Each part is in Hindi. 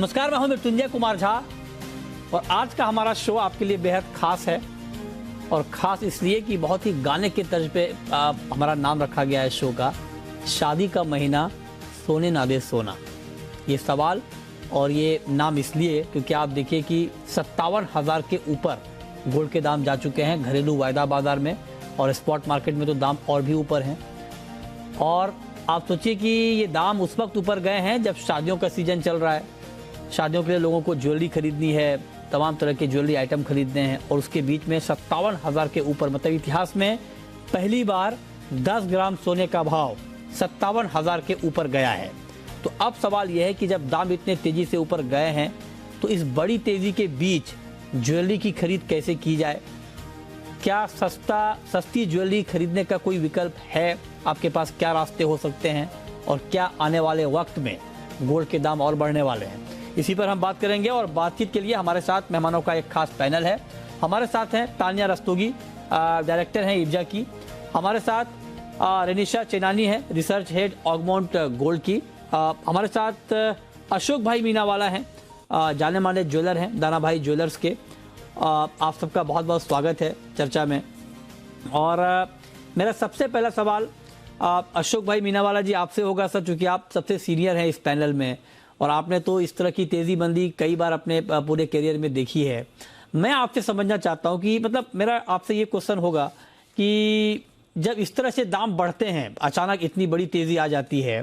नमस्कार, मैं हूं मृत्युंजय कुमार झा और आज का हमारा शो आपके लिए बेहद खास है। और ख़ास इसलिए कि बहुत ही गाने के तर्ज पे हमारा नाम रखा गया है शो का, शादी का महीना सोने ना दे सोना। ये सवाल और ये नाम इसलिए क्योंकि आप देखिए कि 57,000 के ऊपर गोल्ड के दाम जा चुके हैं घरेलू वायदा बाजार में, और स्पॉट मार्केट में तो दाम और भी ऊपर हैं। और आप सोचिए कि ये दाम उस वक्त ऊपर गए हैं जब शादियों का सीजन चल रहा है। शादियों के लिए लोगों को ज्वेलरी खरीदनी है, तमाम तरह के ज्वेलरी आइटम खरीदने हैं, और उसके बीच में 57,000 के ऊपर, मतलब इतिहास में पहली बार 10 ग्राम सोने का भाव 57,000 के ऊपर गया है। तो अब सवाल यह है कि जब दाम इतने तेजी से ऊपर गए हैं तो इस बड़ी तेजी के बीच ज्वेलरी की खरीद कैसे की जाए? क्या सस्ती ज्वेलरी खरीदने का कोई विकल्प है? आपके पास क्या रास्ते हो सकते हैं? और क्या आने वाले वक्त में गोल्ड के दाम और बढ़ने वाले हैं? इसी पर हम बात करेंगे। और बातचीत के लिए हमारे साथ मेहमानों का एक खास पैनल है। हमारे साथ हैं तानिया रस्तोगी, डायरेक्टर हैं इब्जा की। हमारे साथ रेनिशा चेनानी है, रिसर्च हेड ऑगमाउंट गोल्ड की। हमारे साथ अशोक भाई मीनावाला हैं, जाने माने ज्वेलर हैं, दाना भाई ज्वेलर्स के। आप सबका बहुत बहुत स्वागत है चर्चा में। और मेरा सबसे पहला सवाल अशोक भाई मीनावाला जी आपसे होगा सर, चूँकि आप सबसे सीनियर हैं इस पैनल में और आपने तो इस तरह की तेज़ी बंदी कई बार अपने पूरे करियर में देखी है। मैं आपसे समझना चाहता हूं कि मतलब मेरा आपसे ये क्वेश्चन होगा कि जब इस तरह से दाम बढ़ते हैं, अचानक इतनी बड़ी तेज़ी आ जाती है,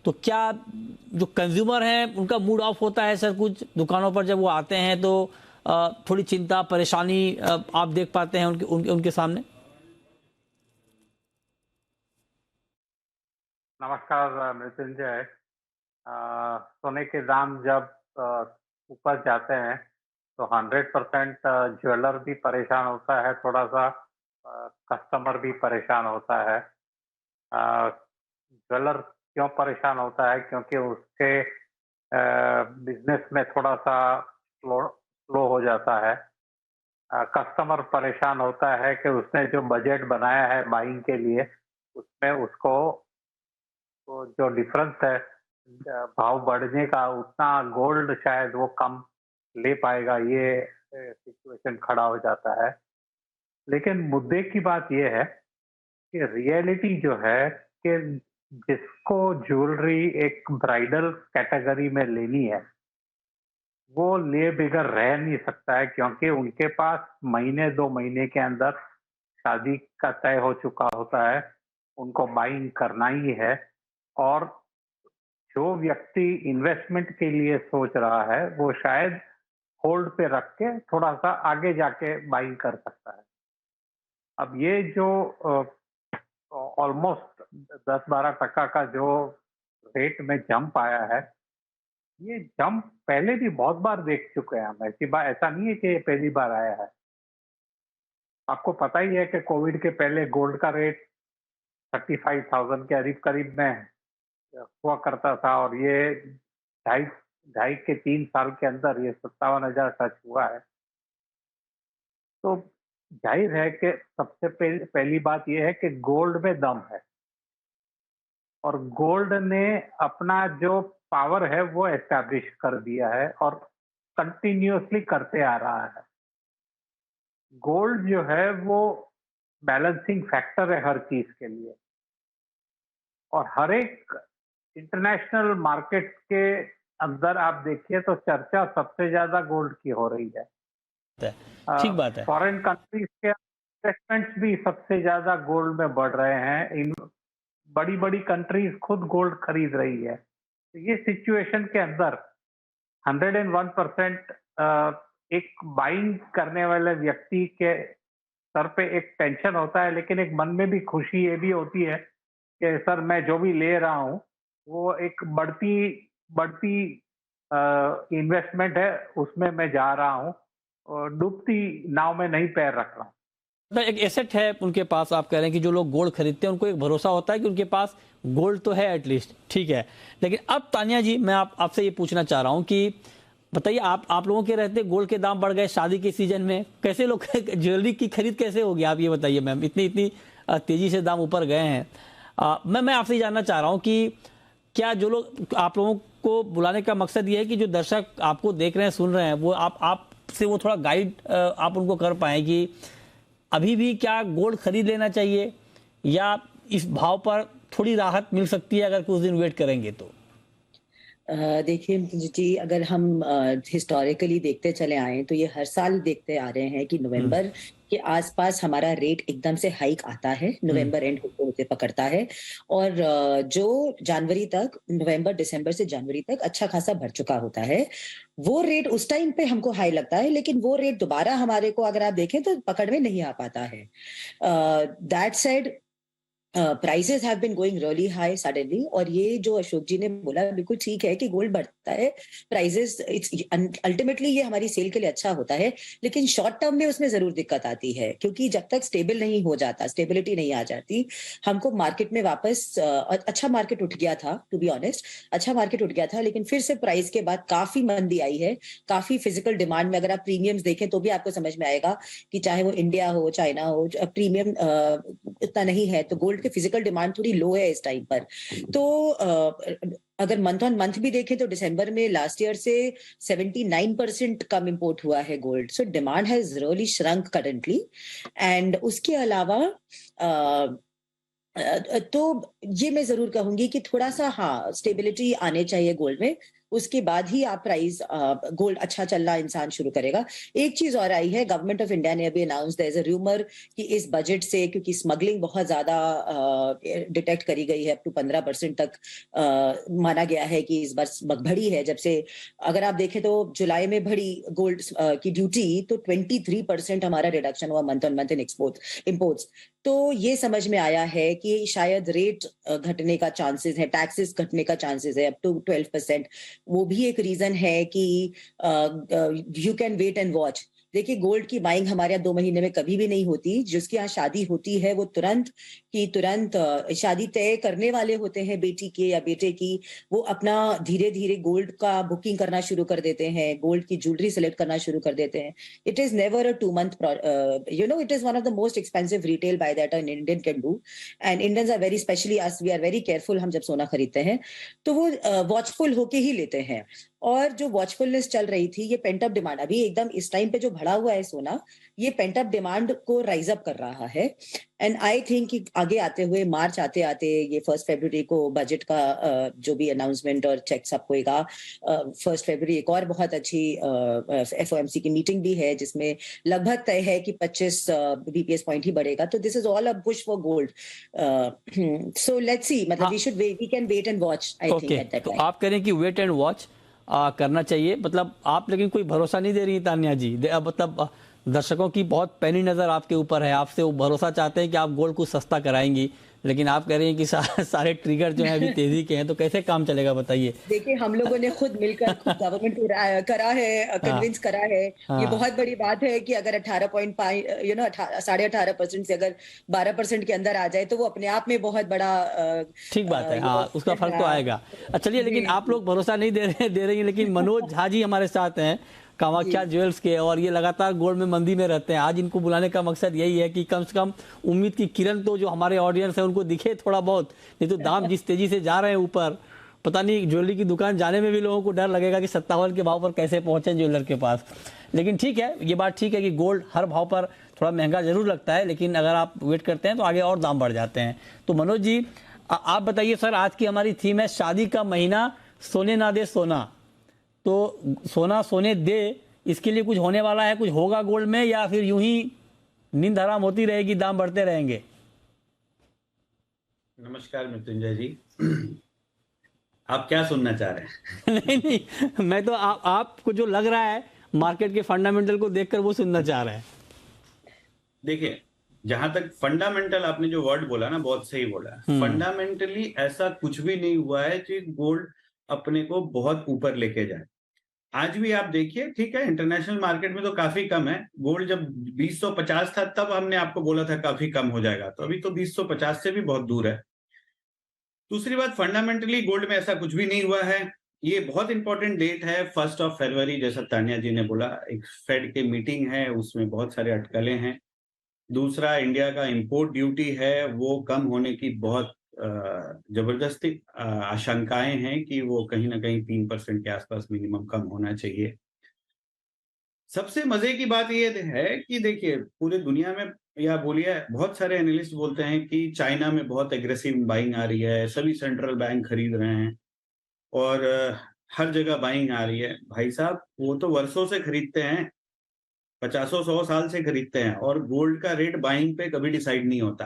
तो क्या जो कंज्यूमर हैं उनका मूड ऑफ होता है सर? कुछ दुकानों पर जब वो आते हैं तो थोड़ी चिंता परेशानी आप देख पाते हैं उनके सामने? नमस्कार मृत्युंजय। सोने के दाम जब ऊपर जाते हैं तो 100% ज्वेलर भी परेशान होता है, थोड़ा सा कस्टमर भी परेशान होता है। ज्वेलर क्यों परेशान होता है? क्योंकि उसके बिजनेस में थोड़ा सा स्लो हो जाता है। कस्टमर परेशान होता है कि उसने जो बजट बनाया है बाइंग के लिए, उसमें उसको तो जो डिफरेंस है भाव बढ़ने का, उतना गोल्ड शायद वो कम ले पाएगा, ये सिचुएशन खड़ा हो जाता है। लेकिन मुद्दे की बात ये है कि रियलिटी जो है कि जिसको ज्वेलरी एक ब्राइडल कैटेगरी में लेनी है वो ले बगैर रह नहीं सकता है, क्योंकि उनके पास महीने 2 महीने के अंदर शादी का तय हो चुका होता है, उनको बाइंग करना ही है। और जो व्यक्ति इन्वेस्टमेंट के लिए सोच रहा है वो शायद होल्ड पे रख के थोड़ा सा आगे जाके बाइंग कर सकता है। अब ये जो ऑलमोस्ट 10-12% का जो रेट में जंप आया है, ये जंप पहले भी बहुत बार देख चुके हैं हम। ऐसी बात ऐसा नहीं है कि ये पहली बार आया है। आपको पता ही है कि कोविड के पहले गोल्ड का रेट 35,000 के करीब करीब में हुआ करता था, और ये ढाई ढाई के 3 साल के अंदर ये 57,000 टच हुआ है। तो जाहिर है कि सबसे पहली बात यह है कि गोल्ड में दम है, और गोल्ड ने अपना जो पावर है वो एस्टैब्लिश कर दिया है और कंटिन्यूअसली करते आ रहा है। गोल्ड जो है वो बैलेंसिंग फैक्टर है हर चीज के लिए, और हर एक इंटरनेशनल मार्केट के अंदर आप देखिए तो चर्चा सबसे ज्यादा गोल्ड की हो रही है। ठीक बात है। फॉरेन कंट्रीज के इन्वेस्टमेंट्स भी सबसे ज्यादा गोल्ड में बढ़ रहे हैं। बड़ी बड़ी कंट्रीज खुद गोल्ड खरीद रही है। तो ये सिचुएशन के अंदर 101% एक बाइंग करने वाले व्यक्ति के सर पे एक टेंशन होता है, लेकिन एक मन में भी खुशी ये भी होती है कि सर मैं जो भी ले रहा हूँ वो एक बढ़ती बढ़ती इन्वेस्टमेंट है, उसमें मैं जा रहा हूँ और डूबती नाव में नहीं पैर रख रहा हूँ। एक एसेट है उनके पास। आप कह रहे हैं कि जो लोग गोल्ड खरीदते हैं उनको एक भरोसा होता है कि उनके पास गोल्ड तो है एटलीस्ट, ठीक है। लेकिन अब तानिया जी, मैं आपसे ये पूछना चाह रहा हूँ कि बताइए, आप लोगों के रहते गोल्ड के दाम बढ़ गए शादी के सीजन में, कैसे लोग ज्वेलरी की खरीद कैसे होगी? आप ये बताइए मैम, इतनी तेजी से दाम ऊपर गए हैं। मैं आपसे जानना चाह रहा हूँ कि क्या जो लोग आप लोगों आपको बुलाने का मकसद ये है कि जो दर्शक आपको देख रहे हैं, सुन रहे हैं, वो आपसे वो थोड़ा गाइड आप उनको कर पाए कि अभी भी क्या गोल्ड खरीद लेना चाहिए या इस भाव पर थोड़ी राहत मिल सकती है अगर कुछ दिन वेट करेंगे तो। देखिए मृत्युंजय जी, अगर हम हिस्टोरिकली देखते चले आए तो ये हर साल देखते आ रहे हैं कि नवंबर के आसपास हमारा रेट एकदम से हाइक आता है, नवंबर एंड होते होते पकड़ता है और जो जनवरी तक, नवंबर दिसंबर से जनवरी तक अच्छा खासा बढ़ चुका होता है। वो रेट उस टाइम पे हमको हाई लगता है, लेकिन वो रेट दोबारा हमारे को अगर आप देखें तो पकड़ में नहीं आ पाता है। That said, prices have been going really high suddenly, और ये जो अशोक जी ने बोला बिल्कुल ठीक है कि गोल्ड बढ़ता है, प्राइसेस, इट्स अल्टीमेटली ये हमारी सेल के लिए अच्छा होता है, लेकिन शॉर्ट टर्म में उसमें जरूर दिक्कत आती है, क्योंकि जब तक स्टेबल नहीं हो जाता, स्टेबिलिटी नहीं आ जाती, हमको मार्केट में वापस अच्छा मार्केट उठ गया था, टू बी ऑनेस्ट अच्छा मार्केट उठ गया था, लेकिन फिर से प्राइस के बाद काफी मंदी आई है, काफी फिजिकल डिमांड में अगर आप प्रीमियम्स देखें तो भी आपको समझ में आएगा कि चाहे वो इंडिया हो चाइना हो, प्रीमियम इतना नहीं है, तो गोल्ड फिजिकल डिमांड थोड़ी लो है इस टाइम पर। तो अगर मंथ ऑन मंथ भी देखें तो दिसंबर में लास्ट ईयर से 79% कम इंपोर्ट हुआ है gold, so demand has really shrunk currently. And उसके अलावा तो ये मैं जरूर कहूंगी कि थोड़ा सा हाँ स्टेबिलिटी आने चाहिए गोल्ड में, उसके बाद ही आप प्राइस गोल्ड अच्छा चलना इंसान शुरू करेगा। एक चीज और आई है, गवर्नमेंट ऑफ इंडिया ने अभी announce, there is a rumour कि इस बजट से, क्योंकि स्मगलिंग बहुत ज्यादा डिटेक्ट करी गई है, अप टू 15% तक माना गया है कि इस बार बढ़ी है। जब से अगर आप देखें तो जुलाई में बढ़ी गोल्ड की ड्यूटी, तो 23% हमारा रिडक्शन हुआ month on month in imports. तो ये समझ में आया है कि शायद रेट घटने का चांसेस है, टैक्सेस घटने का चांसेस है अप टू 12%। वो भी एक रीजन है कि you can wait and watch. देखिए गोल्ड की बाइंग हमारे यहाँ 2 महीने में कभी भी नहीं होती, जिसके यहाँ शादी होती है वो तुरंत की तुरंत शादी तय करने वाले होते हैं बेटी के या बेटे की, वो अपना धीरे धीरे गोल्ड का बुकिंग करना शुरू कर देते हैं, गोल्ड की ज्वेलरी सेलेक्ट करना शुरू कर देते हैं। It is never a 2 month, it is one of the most expensive retail buy that an Indian can do, and Indians are very, specially us, we are very careful. हम जब सोना खरीदते हैं तो वो वॉचफुल होके ही लेते हैं, और जो वॉचफुलनेस चल रही थी, ये पेंट अप डिमांड, अभी एकदम इस टाइम पे जो बढ़ा हुआ है सोना, ये पेंट अप डिमांड को राइज अप कर रहा है। एंड आई थिंक कि आगे आते हुए, मार्च आते आते, ये 1 फरवरी को बजट का जो भी अनाउंसमेंट और चेक सब होएगा, 1 फरवरी एक और बहुत अच्छी FOMC की मीटिंग भी है, जिसमें लगभग तय है कि 25 BPS पॉइंट ही बढ़ेगा। तो this is all a push for gold, so let's see, मतलब we can wait and watch, I think at that time. आप कह रहे हैं कि वेट एंड वॉच करना चाहिए, मतलब आप लेकिन कोई भरोसा नहीं दे रही तान्या जी, मतलब दर्शकों की बहुत पैनी नजर आपके ऊपर है, आपसे वो भरोसा चाहते हैं कि आप गोल्ड को सस्ता कराएंगी, लेकिन आप कह रहे हैं कि सारे ट्रिगर जो है अभी तेजी के हैं, तो कैसे काम चलेगा बताइए। देखिए हम लोगों ने खुद मिलकर गवर्नमेंट को करा है, कन्विंस करा है। ये बहुत बड़ी बात है कि अगर 18.5 18.5% से अगर 12% के अंदर आ जाए तो वो अपने आप में बहुत बड़ा ठीक बात है, हाँ उसका फर्क तो आएगा। चलिए, लेकिन आप लोग भरोसा नहीं दे रही हैं, लेकिन मनोज झा जी हमारे साथ हैं कामाख्या ज्वेल्स के, और ये लगातार गोल्ड में मंदी में रहते हैं। आज इनको बुलाने का मकसद यही है कि कम से कम उम्मीद की किरण तो जो हमारे ऑडियंस है उनको दिखे थोड़ा बहुत, नहीं तो दाम जिस तेजी से जा रहे हैं ऊपर, पता नहीं ज्वेलरी की दुकान जाने में भी लोगों को डर लगेगा कि 57 के भाव पर कैसे पहुंचे ज्वेलर के पास। लेकिन ठीक है, ये बात ठीक है कि गोल्ड हर भाव पर थोड़ा महंगा जरूर लगता है, लेकिन अगर आप वेट करते हैं तो आगे और दाम बढ़ जाते हैं। तो मनोज जी आप बताइए सर, आज की हमारी थीम है शादी का महीना, सोने ना दे सोना, तो सोना सोने दे, इसके लिए कुछ होने वाला है, कुछ होगा गोल्ड में, या फिर यूं ही नींद हराम होती रहेगी, दाम बढ़ते रहेंगे? नमस्कार मृत्युंजय जी, आप क्या सुनना चाह रहे हैं? नहीं, मैं तो आपको जो लग रहा है मार्केट के फंडामेंटल को देखकर वो सुनना चाह रहे हैं। देखिए, जहां तक फंडामेंटल आपने जो वर्ड बोला ना, बहुत सही बोला। फंडामेंटली ऐसा कुछ भी नहीं हुआ है कि गोल्ड अपने को बहुत ऊपर लेके जाए। आज भी आप देखिए, ठीक है, इंटरनेशनल मार्केट में तो काफी कम है। गोल्ड जब 2050 था तब हमने आपको बोला था काफी कम हो जाएगा, तो अभी तो 2050 से भी बहुत दूर है। दूसरी बात, फंडामेंटली गोल्ड में ऐसा कुछ भी नहीं हुआ है। ये बहुत इंपॉर्टेंट डेट है 1 फरवरी, जैसा तान्या जी ने बोला, एक फेड की मीटिंग है, उसमें बहुत सारे अटकलें हैं। दूसरा, इंडिया का इंपोर्ट ड्यूटी है वो कम होने की बहुत जबरदस्ती आशंकाएं हैं कि वो कहीं ना कहीं 3% के आसपास मिनिमम कम होना चाहिए। सबसे मजे की बात ये है कि देखिए पूरे दुनिया में, या बोलिए बहुत सारे एनालिस्ट बोलते हैं कि चाइना में बहुत एग्रेसिव बाइंग आ रही है, सभी सेंट्रल बैंक खरीद रहे हैं और हर जगह बाइंग आ रही है। भाई साहब वो तो वर्षों से खरीदते हैं, 50-100 साल से खरीदते हैं, और गोल्ड का रेट बाइंग पे कभी डिसाइड नहीं होता।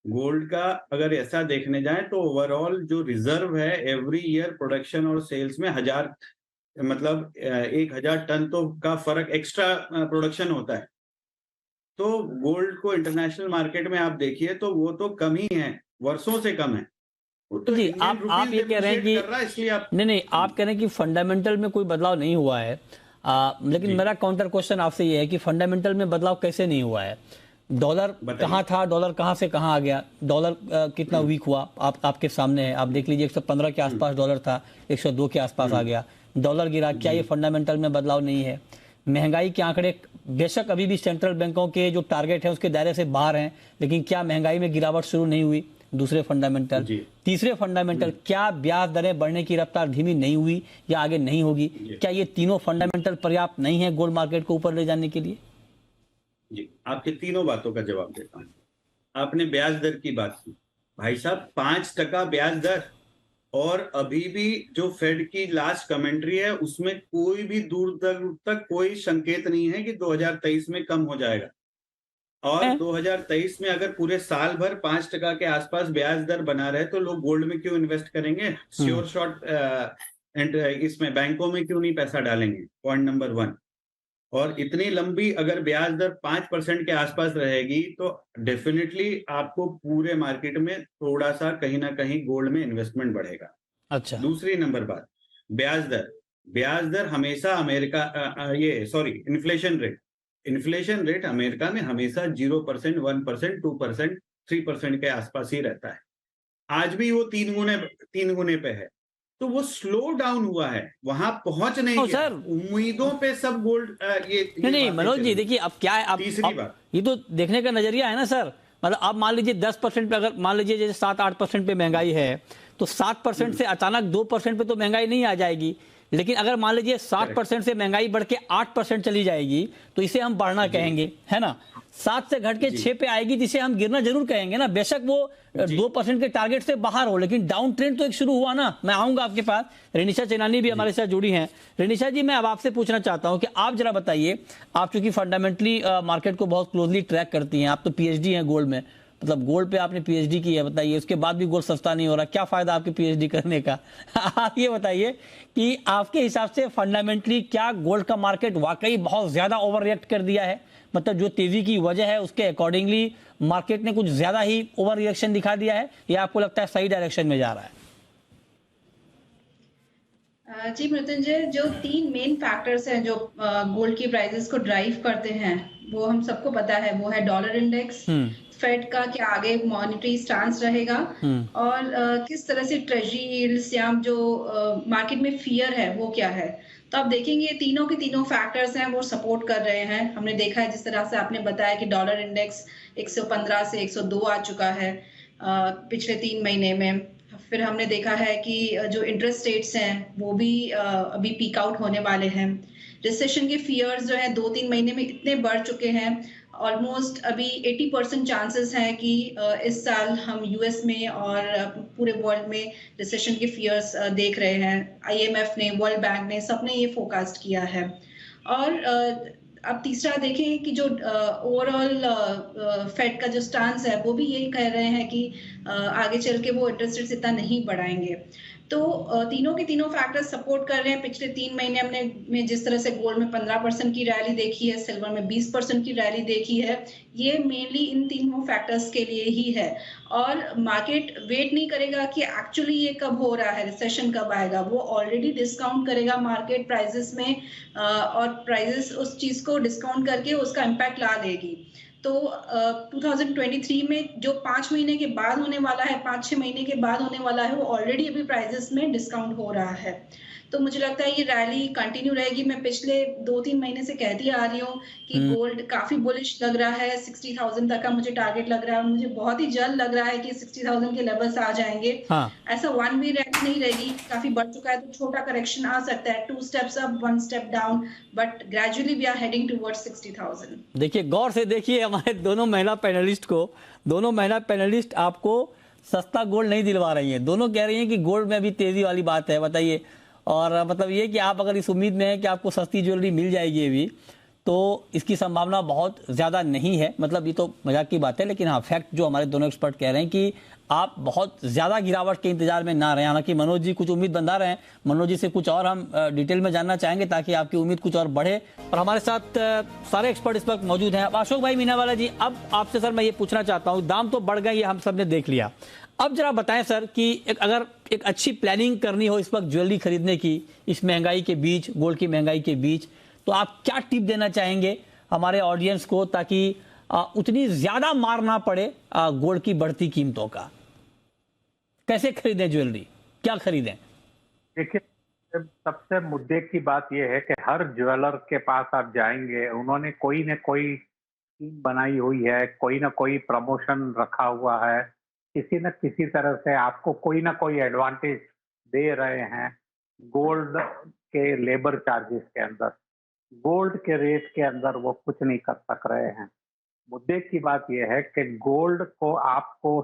गोल्ड का अगर ऐसा देखने जाए तो ओवरऑल जो रिजर्व है एवरी ईयर प्रोडक्शन और सेल्स में 1000 मतलब 1000 टन तो का फर्क एक्स्ट्रा प्रोडक्शन होता है। तो गोल्ड को इंटरनेशनल मार्केट में आप देखिए तो वो तो कम ही है, वर्षों से कम है। वो तो जी इंडियन आप रुपीज ये कह रहे हैं कि depreciate कर रहा है, इसलिए आप नहीं आप कह रहे हैं कि फंडामेंटल में कोई बदलाव नहीं हुआ है। लेकिन जी। मेरा काउंटर क्वेश्चन आपसे ये है कि फंडामेंटल में बदलाव कैसे नहीं हुआ है? डॉलर बताइए। कहाँ था, डॉलर कहाँ से कहाँ आ गया, डॉलर कितना वीक हुआ, आपके सामने है। आप देख लीजिए 115 के आसपास डॉलर था, 102 के आसपास आ गया, डॉलर गिरा। क्या ये फंडामेंटल में बदलाव नहीं है? महंगाई के आंकड़े बेशक अभी भी सेंट्रल बैंकों के जो टारगेट है उसके दायरे से बाहर हैं, लेकिन क्या महंगाई में गिरावट शुरू नहीं हुई? दूसरे फंडामेंटल। जी। तीसरे फंडामेंटल, क्या ब्याज दरें बढ़ने की रफ्तार धीमी नहीं हुई या आगे नहीं होगी? क्या ये तीनों फंडामेंटल पर्याप्त नहीं है गोल्ड मार्केट को ऊपर ले जाने के लिए? जी, आपके तीनों बातों का जवाब देता हूँ। आपने ब्याज दर की बात की, भाई साहब 5% ब्याज दर, और अभी भी जो फेड की लास्ट कमेंट्री है उसमें कोई भी दूर तक कोई संकेत नहीं है कि 2023 में कम हो जाएगा। और 2023 में अगर पूरे साल भर 5% के आसपास ब्याज दर बना रहे तो लोग गोल्ड में क्यों इन्वेस्ट करेंगे? श्योर शॉर्ट इसमें बैंकों में क्यों नहीं पैसा डालेंगे? Point number 1। और इतनी लंबी अगर ब्याज दर 5% के आसपास रहेगी तो डेफिनेटली आपको पूरे मार्केट में थोड़ा सा कहीं ना कहीं गोल्ड में इन्वेस्टमेंट बढ़ेगा। अच्छा, दूसरी नंबर बात, ब्याज दर हमेशा इन्फ्लेशन रेट अमेरिका में हमेशा 0%, 1%, 2%, 3% के आसपास ही रहता है। आज भी वो 3 गुने पे है, तो वो स्लो डाउन हुआ है, वहां पहुंच नहीं गया। सर उम्मीदों पे सब गोल्ड नहीं मनोज जी, देखिए अब क्या है, तीसरी बात, ये तो देखने का नजरिया है ना सर। मतलब आप मान लीजिए 10% पे, अगर मान लीजिए जैसे 7-8% पे महंगाई है तो 7% से अचानक 2% पे तो महंगाई नहीं आ जाएगी। लेकिन अगर मान लीजिए 7% से महंगाई बढ़ के 8% चली जाएगी तो इसे हम बढ़ना कहेंगे, है ना। 7 से घट के 6 पे आएगी जिसे हम गिरना जरूर कहेंगे ना, बेशक वो 2% के टारगेट से बाहर हो, लेकिन डाउन ट्रेंड तो एक शुरू हुआ ना। मैं आऊंगा आपके पास, रेनिशा चेनानी भी हमारे साथ जुड़ी हैं। रेनिशा जी, मैं अब आपसे पूछना चाहता हूं कि आप जरा बताइए, आप चूंकि फंडामेंटली मार्केट को बहुत क्लोजली ट्रैक करती हैं, आप तो पीएचडी हैं गोल्ड में, मतलब गोल्ड पे आपने पीएचडी की है, बताइए उसके बाद भी गोल्ड सस्ता नहीं हो रहा, क्या फायदा आपके पीएचडी करने का? आप ये बताइए कि आपके हिसाब से फंडामेंटली क्या गोल्ड का मार्केट वाकई बहुत ज्यादा ओवर रिएक्ट कर दिया है? मतलब जो तेजी की वजह है उसके अकॉर्डिंगली मार्केट ने कुछ ज्यादा ही ओवर रिएक्शन दिखा दिया है, या आपको लगता है सही डायरेक्शन में जा रहा है? जी मृत्युंजय, जो 3 मेन फैक्टर्स हैं जो गोल्ड की प्राइसेस को ड्राइव करते हैं वो हम सबको पता है। वो है डॉलर इंडेक्स, फेड का क्या आगे मॉनेटरी स्टांस रहेगा, और किस तरह से ट्रेजरी यील्ड्स या जो मार्केट में फियर है वो क्या है। तो आप देखेंगे तीनों के तीनों फैक्टर्स हैं वो सपोर्ट कर रहे हैं। हमने देखा है जिस तरह से आपने बताया कि डॉलर इंडेक्स 115 से 102 आ चुका है पिछले 3 महीने में। फिर हमने देखा है कि जो इंटरेस्ट रेट्स हैं वो भी अभी पीक आउट होने वाले हैं। रिसेशन के फियर्स जो है 2-3 महीने में इतने बढ़ चुके हैं, ऑलमोस्ट अभी 80% चांसेस हैं कि इस साल हम यूएस में और पूरे वर्ल्ड में रिसेशन के फियर्स देख रहे हैं। आईएमएफ ने, वर्ल्ड बैंक ने, सबने ये फोरकास्ट किया है। और अब तीसरा देखें कि जो ओवरऑल फेड का जो स्टांस है वो भी यही कह रहे हैं कि आगे चल के वो इंटरेस्ट रेट्स इतना नहीं बढ़ाएंगे। तो तीनों के तीनों फैक्टर्स सपोर्ट कर रहे हैं। पिछले 3 महीने हमने में जिस तरह से गोल्ड में 15% की रैली देखी है, सिल्वर में 20% की रैली देखी है, ये मेनली इन तीनों फैक्टर्स के लिए ही है। और मार्केट वेट नहीं करेगा कि एक्चुअली ये कब हो रहा है, रिसेशन कब आएगा, वो ऑलरेडी डिस्काउंट करेगा मार्केट प्राइसेस में, और प्राइसेस उस चीज को डिस्काउंट करके उसका इम्पैक्ट ला देगी। तो 2023 में जो 5 महीने के बाद होने वाला है, 5-6 महीने के बाद होने वाला है, वो ऑलरेडी अभी प्राइसेस में डिस्काउंट हो रहा है। तो मुझे लगता है ये रैली कंटिन्यू रहेगी। मैं पिछले 2-3 महीने से कहती आ रही हूँ कि गोल्ड काफी बुलिश लग रहा है, 60,000 तक का मुझे टारगेट लग रहा है, मुझे बहुत ही जल्द लग रहा है कि 60,000 के लेवल्स आ जाएंगे। ऐसा वन वे रैली नहीं रहेगी, काफी बढ़ चुका है तो छोटा करेक्शन आ सकता है, 2 steps up 1 step down, but gradually we are heading towards 60,000। देखिए गौर से देखिए हमारे दोनों महिला पैनलिस्ट आपको सस्ता गोल्ड नहीं दिलवा रही हैं। दोनों कह रही हैं कि गोल्ड में अभी तेजी वाली बात है। बताइए, और मतलब ये कि आप अगर इस उम्मीद में हैं कि आपको सस्ती ज्वेलरी मिल जाएगी अभी, तो इसकी संभावना बहुत ज़्यादा नहीं है। मतलब ये तो मजाक की बात है, लेकिन हाँ फैक्ट जो हमारे दोनों एक्सपर्ट कह रहे हैं कि आप बहुत ज़्यादा गिरावट के इंतजार में ना रहें। हालांकि मनोज जी कुछ उम्मीद बंधा रहे हैं, मनोज जी से कुछ और हम डिटेल में जानना चाहेंगे ताकि आपकी उम्मीद कुछ और बढ़े। और हमारे साथ सारे एक्सपर्ट इस वक्त मौजूद हैं। अब अशोक भाई मीनावाला जी, अब आपसे सर मैं ये पूछना चाहता हूँ, दाम तो बढ़ गए ये हम सब ने देख लिया, अब जरा बताएं सर कि अगर एक अच्छी प्लानिंग करनी हो इस वक्त ज्वेलरी खरीदने की, इस महंगाई के बीच, गोल्ड की महंगाई के बीच, तो आप क्या टिप देना चाहेंगे हमारे ऑडियंस को ताकि उतनी ज्यादा मार ना पड़े गोल्ड की बढ़ती कीमतों का? कैसे खरीदें ज्वेलरी, क्या खरीदें? देखिए, सबसे मुद्दे की बात यह है कि हर ज्वेलर के पास आप जाएंगे, उन्होंने कोई न कोई स्कीम बनाई हुई है, कोई ना कोई प्रमोशन रखा हुआ है, किसी न किसी तरह से आपको कोई ना कोई एडवांटेज दे रहे हैं गोल्ड के लेबर चार्जेस के अंदर। गोल्ड के रेट के अंदर वो कुछ नहीं कर सक रहे हैं। मुद्दे की बात यह है कि गोल्ड को आपको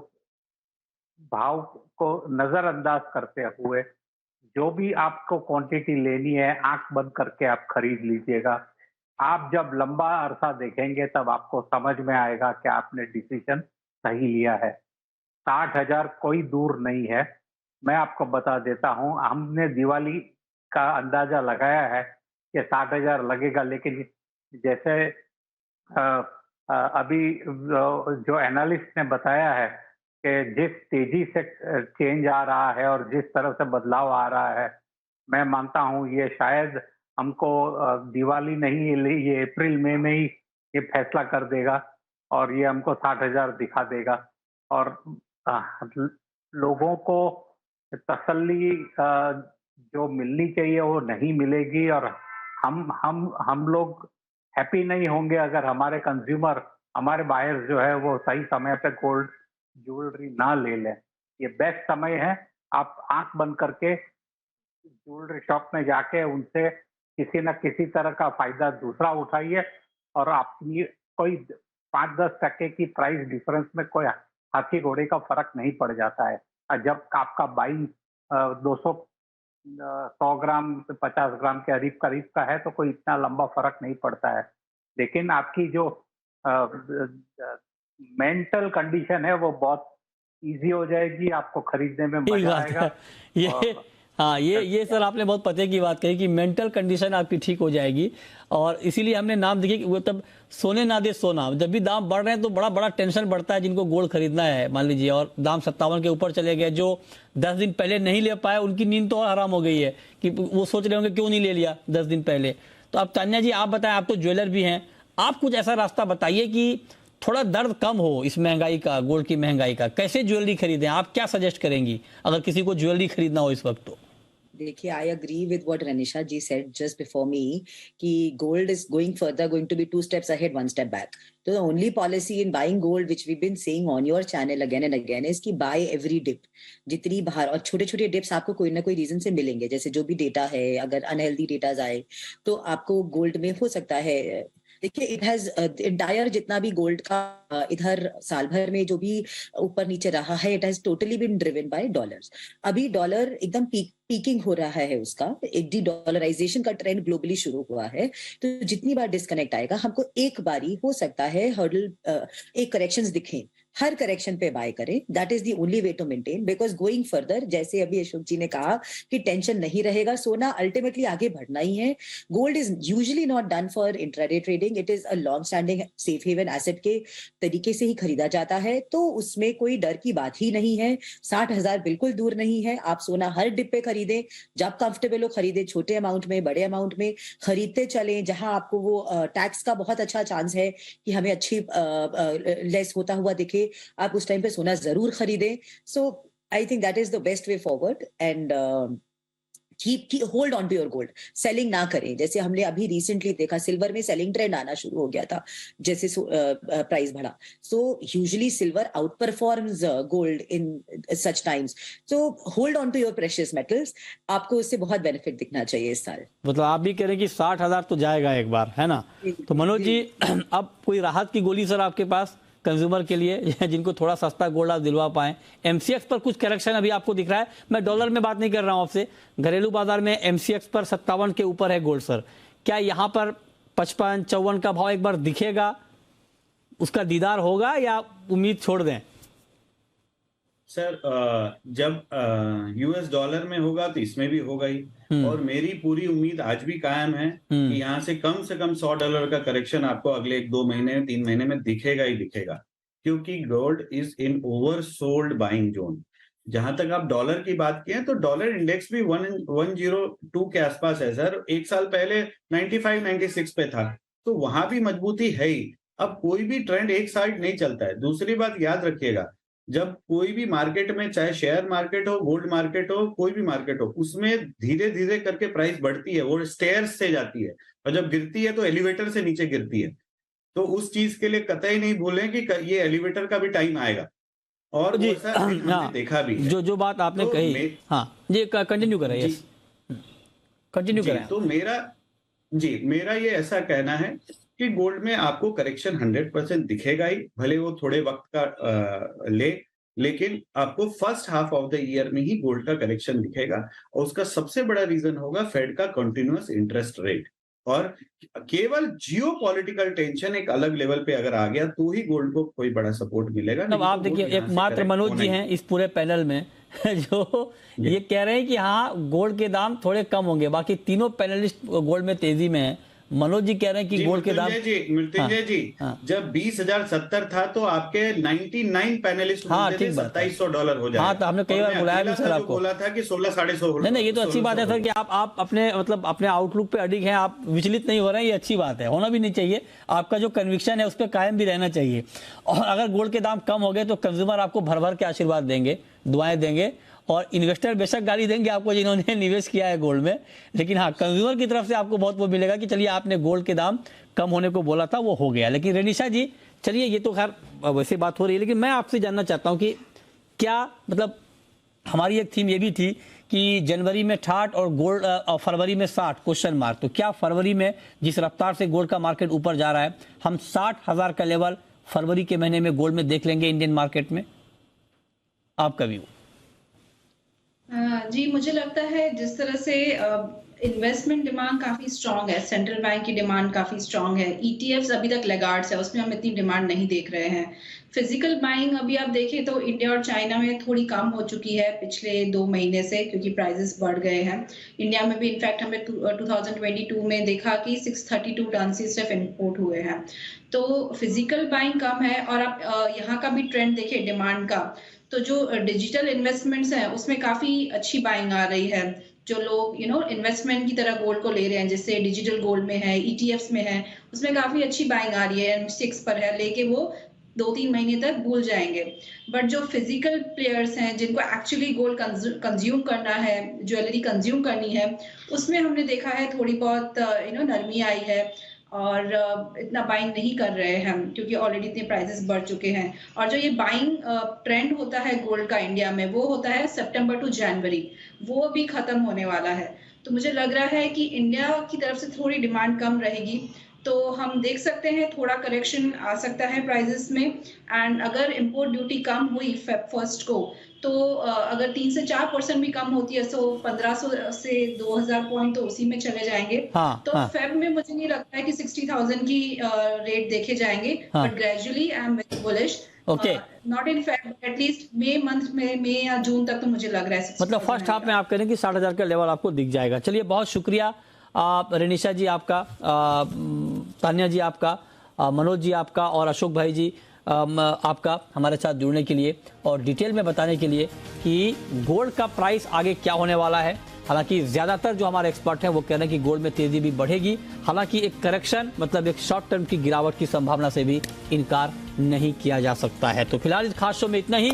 भाव को नजरअंदाज करते हुए जो भी आपको क्वांटिटी लेनी है आंख बंद करके आप खरीद लीजिएगा। आप जब लंबा अरसा देखेंगे तब आपको समझ में आएगा कि आपने डिसीजन सही लिया है। 60,000 कोई दूर नहीं है। मैं आपको बता देता हूं, हमने दिवाली का अंदाजा लगाया है कि 60,000 लगेगा, लेकिन जैसे अभी जो एनालिस्ट ने बताया है कि जिस तेजी से चेंज आ रहा है और जिस तरह से बदलाव आ रहा है, मैं मानता हूं ये शायद हमको दिवाली नहीं, ये अप्रैल मई में ही ये फैसला कर देगा और ये हमको 60,000 दिखा देगा। और लोगों को तसल्ली जो मिलनी चाहिए वो नहीं मिलेगी, और हम लोग हैप्पी नहीं होंगे अगर हमारे कंज्यूमर, हमारे बायर्स जो है वो सही समय पे गोल्ड ज्वेलरी ना ले लें। ये बेस्ट समय है, आप आंख बंद करके ज्वेलरी शॉप में जाके उनसे किसी न किसी तरह का फायदा दूसरा उठाइए, और आपकी कोई 5-10% की प्राइस डिफरेंस में कोई हाथी घोड़े का फर्क नहीं पड़ जाता है। जब आपका बाइंग 100 ग्राम 50 ग्राम के करीब का है तो कोई इतना लंबा फर्क नहीं पड़ता है। लेकिन आपकी जो मेंटल कंडीशन है वो बहुत इजी हो जाएगी, आपको खरीदने में मजा आएगा। ये सर आपने बहुत पते की बात कही कि मेंटल कंडीशन आपकी ठीक हो जाएगी, और इसीलिए हमने नाम देखिए कि वो तब सोने ना दे सोना। जब भी दाम बढ़ रहे हैं तो बड़ा बड़ा टेंशन बढ़ता है जिनको गोल्ड खरीदना है, मान लीजिए, और दाम 57 के ऊपर चले गए। जो 10 दिन पहले नहीं ले पाए उनकी नींद तो और हराम हो गई है कि वो सोच रहे होंगे क्यों नहीं ले लिया 10 दिन पहले। तो अब तान्या जी आप बताएं, आप तो ज्वेलर भी हैं, आप कुछ ऐसा रास्ता बताइए कि थोड़ा दर्द कम हो इस महंगाई का, गोल्ड की महंगाई का। कैसे ज्वेलरी खरीदें, आप क्या सजेस्ट करेंगी अगर किसी को ज्वेलरी खरीदना हो इस वक्त? तो देखिए, I agree with what Ranisha ji said just before me कि gold is going further, going to be 2 steps ahead 1 step back. So the only policy in buying gold which we've been saying on your channel again and again is कि buy every dip. जितनी बाहर, और छोटे छोटे डिप्स आपको कोई ना कोई रीजन से मिलेंगे, जैसे जो भी डेटा है, अगर अनहेल्दी डेटा आए तो आपको गोल्ड में हो सकता है। देखिए, इट हैज इंटायर जितना भी गोल्ड का इधर साल भर में जो भी ऊपर नीचे रहा है, it has totally been driven by dollars. अभी डॉलर एकदम पीकिंग हो रहा है, उसका एक डी डॉलराइजेशन का ट्रेंड ग्लोबली शुरू हुआ है। तो जितनी बार डिस्कनेक्ट आएगा, हमको एक बारी हो सकता है हर्डल, एक करेक्शंस दिखें, हर करेक्शन पे बाय करें। That is the only way to maintain, because going further, जैसे अभी अशोक जी ने कहा कि टेंशन नहीं रहेगा, सोना अल्टीमेटली आगे बढ़ना ही है। Gold is usually not done for intraday trading, it is a long standing safe haven asset के तरीके से ही खरीदा जाता है, तो उसमें कोई डर की बात ही नहीं है। 60,000 बिल्कुल दूर नहीं है। आप सोना हर डिप पे खरीदें, जब कंफर्टेबल हो खरीदें, छोटे अमाउंट में, बड़े अमाउंट में खरीदते चलें। जहां आपको वो टैक्स का बहुत अच्छा चांस है कि हमें अच्छी लेस होता हुआ दिखे, आप उस टाइम पे सोना जरूर खरीदें। So I think that is the best way forward. And hold on to your gold, selling ना करें। जैसे हमने अभी रिसेंटली देखा सिल्वर में सेलिंग ट्रेंड आना शुरू हो गया था जैसे प्राइस बढ़ा। So usually silver outperforms gold in such times. So hold on to your precious metals, आपको उससे बहुत बेनिफिट दिखना चाहिए इस साल। मतलब आप भी कह रहे हैं कि 60,000 तो जाएगा एक बार, है ना? तो मनोज जी, अब कोई राहत की गोली सर आपके पास कंज्यूमर के लिए, जिनको थोड़ा सस्ता गोल्ड आप दिलवा पाए? एमसीएक्स पर कुछ करेक्शन अभी आपको दिख रहा है, मैं डॉलर में बात नहीं कर रहा हूं आपसे, घरेलू बाजार में एमसीएक्स पर 57 के ऊपर है गोल्ड सर। क्या यहां पर 55-54 का भाव एक बार दिखेगा, उसका दीदार होगा, या उम्मीद छोड़ दें? सर जब यूएस डॉलर में होगा तो इसमें भी होगा ही, और मेरी पूरी उम्मीद आज भी कायम है कि यहाँ से कम $100 का करेक्शन आपको अगले 1-2 महीने 3 महीने में दिखेगा ही दिखेगा, क्योंकि gold is in oversold buying zone. जहां तक आप डॉलर की बात की है तो डॉलर इंडेक्स भी 102 के आसपास है सर। एक साल पहले 95-96 पे था, तो वहां भी मजबूती है ही। अब कोई भी ट्रेंड एक साइड नहीं चलता है। दूसरी बात याद रखिएगा, जब कोई भी मार्केट में, चाहे शेयर मार्केट हो, गोल्ड मार्केट हो, कोई भी मार्केट हो, उसमें धीरे धीरे करके प्राइस बढ़ती है, वो स्टेयर्स से जाती है, और जब गिरती है तो एलिवेटर से नीचे गिरती है। तो उस चीज के लिए कतई नहीं भूलें कि ये एलिवेटर का भी टाइम आएगा, और जी, वो सर हमने देखा भी है। जो बात आपने तो कही, हाँ जी, कंटिन्यू करें, यस कंटिन्यू करें। तो मेरा ये ऐसा कहना है कि गोल्ड में आपको करेक्शन 100% दिखेगा ही, भले वो थोड़े वक्त का लेकिन आपको first half of the year में ही गोल्ड का करेक्शन दिखेगा, और उसका सबसे बड़ा रीजन होगा फेड का कंटिन्यूअस इंटरेस्ट रेट। और केवल जियोपॉलिटिकल टेंशन एक अलग लेवल पे अगर आ गया तो ही गोल्ड को कोई बड़ा सपोर्ट मिलेगा। अब आप देखिए, एकमात्र मनोज जी हैं इस पूरे पैनल में जो ये कह रहे हैं कि हाँ गोल्ड के दाम थोड़े कम होंगे, बाकी तीनों पैनलिस्ट गोल्ड में तेजी में हैं। मनोज जी कह रहे हैं कि गोल्ड के दाम, मृत्युंजय जी, जब 20,070 था तो आपके 99 पैनलिस्ट बोलते थे $2,700 हो जाएगा। हाँ, तो हमने कई बार बुलाया भी सर आपको, बोला था कि 16-16.5। नहीं, ये तो अच्छी बात है सर कि आप अपने मतलब अपने आउटलुक पे अडिग हैं, आप विचलित नहीं हो रहे हैं, ये अच्छी बात है, होना भी नहीं चाहिए। आपका जो कन्विक्शन है उस पर कायम भी रहना चाहिए। और अगर गोल्ड के दाम कम हो गए तो कंज्यूमर आपको भर भर के आशीर्वाद देंगे, दुआएं देंगे, और इन्वेस्टर बेशक गाली देंगे आपको जिन्होंने निवेश किया है गोल्ड में, लेकिन हाँ कंज्यूमर की तरफ से आपको बहुत वो मिलेगा कि चलिए आपने गोल्ड के दाम कम होने को बोला था, वो हो गया। लेकिन रेनिशा जी, चलिए ये तो खैर वैसे बात हो रही है, लेकिन मैं आपसे जानना चाहता हूँ कि क्या मतलब हमारी एक थीम ये भी थी कि जनवरी में 68 और गोल्ड और फरवरी में 60 क्वेश्चन मार्क, तो क्या फरवरी में जिस रफ्तार से गोल्ड का मार्केट ऊपर जा रहा है, हम 60,000 का लेवल फरवरी के महीने में गोल्ड में देख लेंगे इंडियन मार्केट में? आपका व्यू? जी, मुझे लगता है जिस तरह से इन्वेस्टमेंट डिमांड काफी स्ट्रांग है, सेंट्रल बैंक की डिमांड काफी स्ट्रांग है, ईटीएफ्स अभी तक लेगार्ड्स है, उसमें हम इतनी डिमांड नहीं देख रहे हैं। फिजिकल बाइंग अभी आप देखें तो इंडिया और चाइना में थोड़ी कम हो चुकी है पिछले 2 महीने से, क्योंकि प्राइसेस बढ़ गए हैं। इंडिया में भी इनफैक्ट हमें 2022 में देखा कि 632 टन से सिर्फ इंपोर्ट हुए हैं, तो फिजिकल बाइंग कम है। और आप यहाँ का भी ट्रेंड देखिए डिमांड का, तो जो डिजिटल इन्वेस्टमेंट्स हैं उसमें काफी अच्छी बाइंग आ रही है। जो लोग इन्वेस्टमेंट की तरह गोल्ड को ले रहे हैं, जैसे डिजिटल गोल्ड में है, ईटीएफ्स में है, उसमें काफी अच्छी बाइंग आ रही है। M6 पर है, लेके वो 2-3 महीने तक भूल जाएंगे। बट जो फिजिकल प्लेयर्स हैं जिनको एक्चुअली गोल्ड कंज्यूम करना है, ज्वेलरी कंज्यूम करनी है, उसमें हमने देखा है थोड़ी बहुत नरमी आई है, और इतना बाइंग नहीं कर रहे हैं हम, क्योंकि ऑलरेडी इतने प्राइसेस बढ़ चुके हैं। और जो ये बाइंग ट्रेंड होता है गोल्ड का इंडिया में, वो होता है सितंबर टू जनवरी, वो भी खत्म होने वाला है। तो मुझे लग रहा है कि इंडिया की तरफ से थोड़ी डिमांड कम रहेगी, तो हम देख सकते हैं थोड़ा करेक्शन आ सकता है प्राइसेस में। एंड अगर इंपोर्ट ड्यूटी कम हुई Feb 1 को, तो अगर 3 से 4% भी कम होती है तो 1500 से 2000 पॉइंट तो उसी में चले जाएंगे। तो फेब में मुझे नहीं लगता है कि 60,000 की रेट देखे जाएंगे, but gradually I am very bullish. Not in Feb, at least May month में, मई या जून तक तो मुझे लग रहा है मतलब फर्स्ट हाफ में आप कह रहे हैं कि 60,000 का लेवल आपको दिख जाएगा। चलिए बहुत शुक्रिया रेनिशा जी आपका, तान्या जी आपका, मनोज जी आपका, और अशोक भाई जी आपका हमारे साथ जुड़ने के लिए और डिटेल में बताने के लिए कि गोल्ड का प्राइस आगे क्या होने वाला है। हालांकि ज़्यादातर जो हमारे एक्सपर्ट हैं वो कह रहे हैं कि गोल्ड में तेज़ी भी बढ़ेगी, हालांकि एक करेक्शन मतलब एक शॉर्ट टर्म की गिरावट की संभावना से भी इनकार नहीं किया जा सकता है। तो फिलहाल इस खास शो में इतना ही।